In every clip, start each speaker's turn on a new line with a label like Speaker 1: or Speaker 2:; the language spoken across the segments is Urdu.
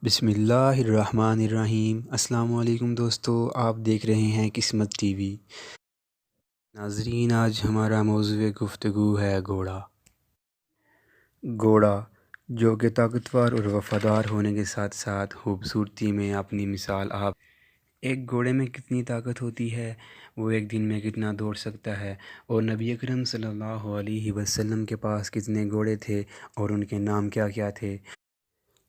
Speaker 1: بسم اللہ الرحمن الرحیم۔ السلام علیکم دوستو، آپ دیکھ رہے ہیں قسمت ٹی وی۔ ناظرین، آج ہمارا موضوع گفتگو ہے گھوڑا۔ گھوڑا جو کہ طاقتور اور وفادار ہونے کے ساتھ ساتھ خوبصورتی میں اپنی مثال آپ۔ ایک گھوڑے میں کتنی طاقت ہوتی ہے، وہ ایک دن میں کتنا دوڑ سکتا ہے، اور نبی اکرم صلی اللہ علیہ وسلم کے پاس کتنے گھوڑے تھے اور ان کے نام کیا کیا تھے۔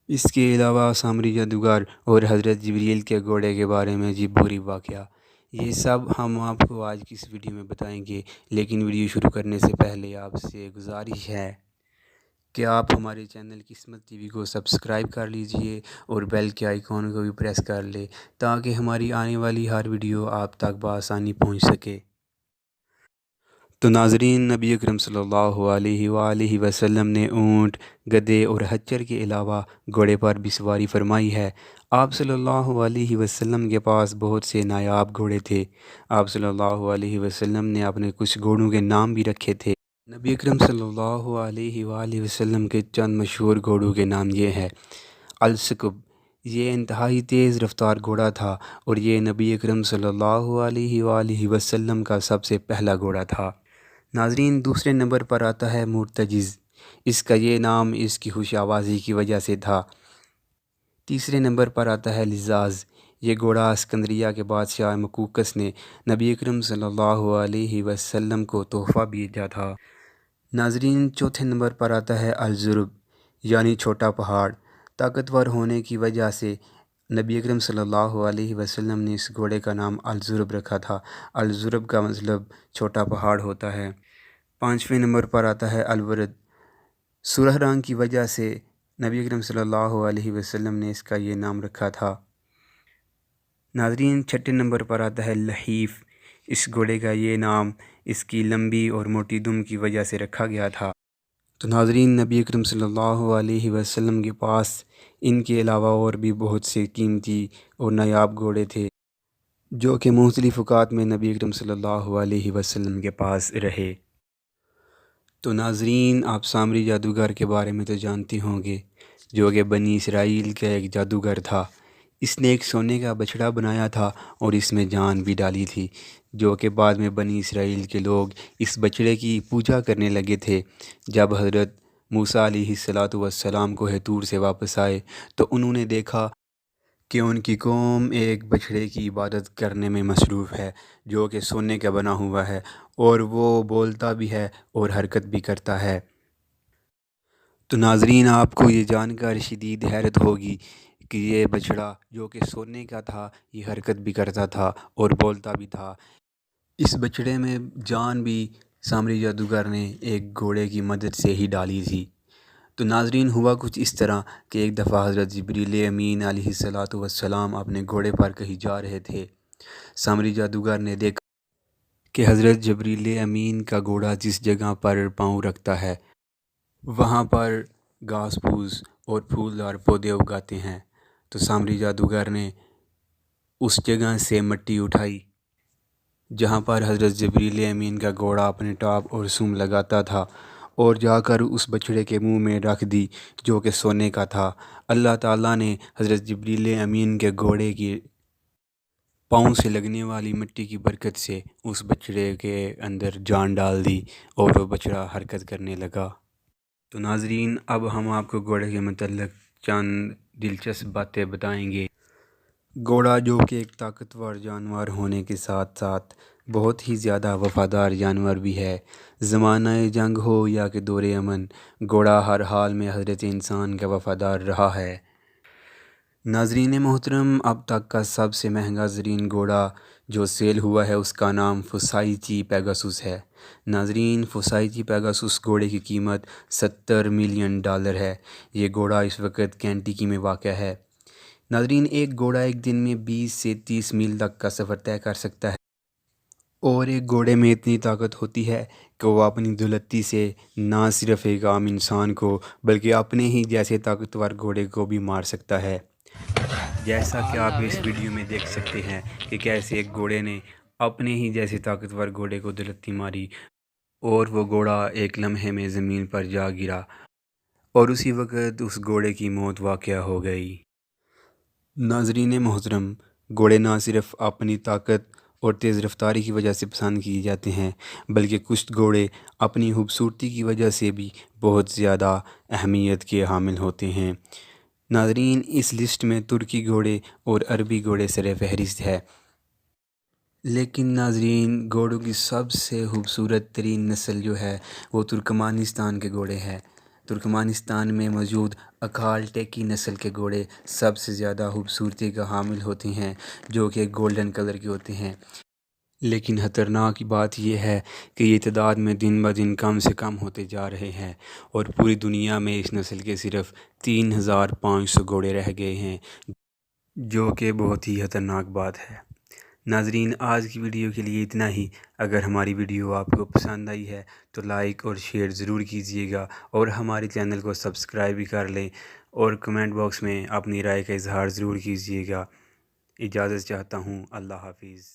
Speaker 1: اس کے علاوہ سامری جادوگر اور حضرت جبریل کے گھوڑے کے بارے میں پوری واقعہ، یہ سب ہم آپ کو آج کی اس ویڈیو میں بتائیں گے۔ لیکن ویڈیو شروع کرنے سے پہلے آپ سے گزارش ہے کہ آپ ہمارے چینل قسمت ٹی وی کو سبسکرائب کر لیجئے اور بیل کے آئیکن کو بھی پریس کر لیں تاکہ ہماری آنے والی ہر ویڈیو آپ تک بآسانی پہنچ سکے۔ تو ناظرین، نبی اکرم صلی اللہ علیہ وآلہ وسلم نے اونٹ، گدھے اور خچر کے علاوہ گھوڑے پر بھی سواری فرمائی ہے۔ آپ صلی اللہ علیہ وسلم کے پاس بہت سے نایاب گھوڑے تھے۔ آپ صلی اللہ علیہ وسلم نے اپنے کچھ گھوڑوں کے نام بھی رکھے تھے۔ نبی اکرم صلی اللہ علیہ وآلہ وسلم کے چند مشہور گھوڑوں کے نام یہ ہیں: الثقب، یہ انتہائی تیز رفتار گھوڑا تھا اور یہ نبی اکرم صلی اللہ علیہ وآلہ وسلم کا سب سے پہلا گھوڑا تھا۔ ناظرین، دوسرے نمبر پر آتا ہے مرتجز، اس کا یہ نام اس کی خوش آوازی کی وجہ سے تھا۔ تیسرے نمبر پر آتا ہے لذاذ، یہ گھوڑا اسکندریہ کے بادشاہ مقوقس نے نبی اکرم صلی اللہ علیہ وسلم کو تحفہ بھیجا تھا۔ ناظرین، چوتھے نمبر پر آتا ہے الضرب، یعنی چھوٹا پہاڑ۔ طاقتور ہونے کی وجہ سے نبی اکرم صلی اللہ علیہ وسلم نے اس گھوڑے کا نام الضرب رکھا تھا۔ الضرب کا مطلب چھوٹا پہاڑ ہوتا ہے۔ پانچویں نمبر پر آتا ہے الورد، سرخ رنگ کی وجہ سے نبی اکرم صلی اللہ علیہ وسلم نے اس کا یہ نام رکھا تھا۔ ناظرین، چھٹے نمبر پر آتا ہے لحیف، اس گھوڑے کا یہ نام اس کی لمبی اور موٹی دم کی وجہ سے رکھا گیا تھا۔ تو ناظرین، نبی اکرم صلی اللہ علیہ وسلم کے پاس ان کے علاوہ اور بھی بہت سے قیمتی اور نایاب گھوڑے تھے جو کہ مختلف اوقات میں نبی اکرم صلی اللہ علیہ وسلم کے پاس رہے۔ تو ناظرین، آپ سامری جادوگر کے بارے میں تو جانتے ہوں گے، جو کہ بنی اسرائیل کا ایک جادوگر تھا۔ اس نے ایک سونے کا بچھڑا بنایا تھا اور اس میں جان بھی ڈالی تھی، جو کہ بعد میں بنی اسرائیل کے لوگ اس بچڑے کی پوجا کرنے لگے تھے۔ جب حضرت موسیٰ علیہ السلام کو طور سے واپس آئے تو انہوں نے دیکھا کہ ان کی قوم ایک بچھڑے کی عبادت کرنے میں مصروف ہے جو کہ سونے کا بنا ہوا ہے، اور وہ بولتا بھی ہے اور حرکت بھی کرتا ہے۔ تو ناظرین، آپ کو یہ جان کر شدید حیرت ہوگی کہ یہ بچڑا جو کہ سونے کا تھا، یہ حرکت بھی کرتا تھا اور بولتا بھی تھا۔ اس بچڑے میں جان بھی سامری جادوگر نے ایک گھوڑے کی مدد سے ہی ڈالی تھی۔ تو ناظرین، ہوا کچھ اس طرح کہ ایک دفعہ حضرت جبریل امین علیہ السلام اپنے گھوڑے پر کہیں جا رہے تھے۔ سامری جادوگر نے دیکھا کہ حضرت جبریل امین کا گھوڑا جس جگہ پر پاؤں رکھتا ہے وہاں پر گھاس پھوس اور پھولدار پودے اگاتے ہیں۔ تو سامری جادوگر نے اس جگہ سے مٹی اٹھائی جہاں پر حضرت جبریل امین کا گھوڑا اپنے ٹاپ اور سم لگاتا تھا اور جا کر اس بچڑے کے منہ میں رکھ دی جو کہ سونے کا تھا۔ اللہ تعالیٰ نے حضرت جبریل امین کے گھوڑے کی پاؤں سے لگنے والی مٹی کی برکت سے اس بچڑے کے اندر جان ڈال دی اور وہ بچڑا حرکت کرنے لگا۔ تو ناظرین، اب ہم آپ کو گھوڑے کے متعلق چند دلچسپ باتیں بتائیں گے۔ گھوڑا جو کہ ایک طاقتور جانور ہونے کے ساتھ ساتھ بہت ہی زیادہ وفادار جانور بھی ہے۔ زمانہ جنگ ہو یا کہ دور امن، گھوڑا ہر حال میں حضرت انسان کا وفادار رہا ہے۔ ناظرین محترم، اب تک کا سب سے مہنگا ترین گھوڑا جو سیل ہوا ہے اس کا نام فوسائٹی پیگاسس ہے۔ ناظرین، فوسائٹی پیگاسس گھوڑے کی قیمت $70 ملین ہے۔ یہ گھوڑا اس وقت کینٹکی میں واقع ہے۔ ناظرین، ایک گھوڑا ایک دن میں 20 سے 30 میل تک کا سفر طے کر سکتا ہے، اور ایک گھوڑے میں اتنی طاقت ہوتی ہے کہ وہ اپنی دلتی سے نہ صرف ایک عام انسان کو بلکہ اپنے ہی جیسے طاقتور گھوڑے کو بھی مار سکتا ہے۔ جیسا کہ آپ اس ویڈیو میں دیکھ سکتے ہیں کہ کیسے ایک گھوڑے نے اپنے ہی جیسے طاقتور گھوڑے کو دلتی ماری اور وہ گھوڑا ایک لمحے میں زمین پر جا گرا اور اسی وقت اس گھوڑے کی موت واقع ہو گئی۔ ناظرین محترم، گھوڑے نہ صرف اپنی طاقت اور تیز رفتاری کی وجہ سے پسند کیے جاتے ہیں بلکہ کچھ گھوڑے اپنی خوبصورتی کی وجہ سے بھی بہت زیادہ اہمیت کے حامل ہوتے ہیں۔ ناظرین، اس لسٹ میں ترکی گھوڑے اور عربی گھوڑے سر فہرست ہے، لیکن ناظرین گھوڑوں کی سب سے خوبصورت ترین نسل جو ہے وہ ترکمانستان کے گھوڑے ہیں۔ ترکمانستان میں موجود اکال ٹیکی نسل کے گھوڑے سب سے زیادہ خوبصورتی کا حامل ہوتے ہیں، جو کہ گولڈن کلر کے ہوتے ہیں۔ لیکن خطرناک بات یہ ہے کہ یہ تعداد میں دن بہ دن کم سے کم ہوتے جا رہے ہیں اور پوری دنیا میں اس نسل کے صرف 3500 گھوڑے رہ گئے ہیں، جو کہ بہت ہی خطرناک بات ہے۔ ناظرین، آج کی ویڈیو کے لیے اتنا ہی۔ اگر ہماری ویڈیو آپ کو پسند آئی ہے تو لائک اور شیئر ضرور کیجیے گا، اور ہمارے چینل کو سبسکرائب بھی کر لیں، اور کمنٹ باکس میں اپنی رائے کا اظہار ضرور کیجیے گا۔ اجازت چاہتا ہوں۔ اللہ حافظ۔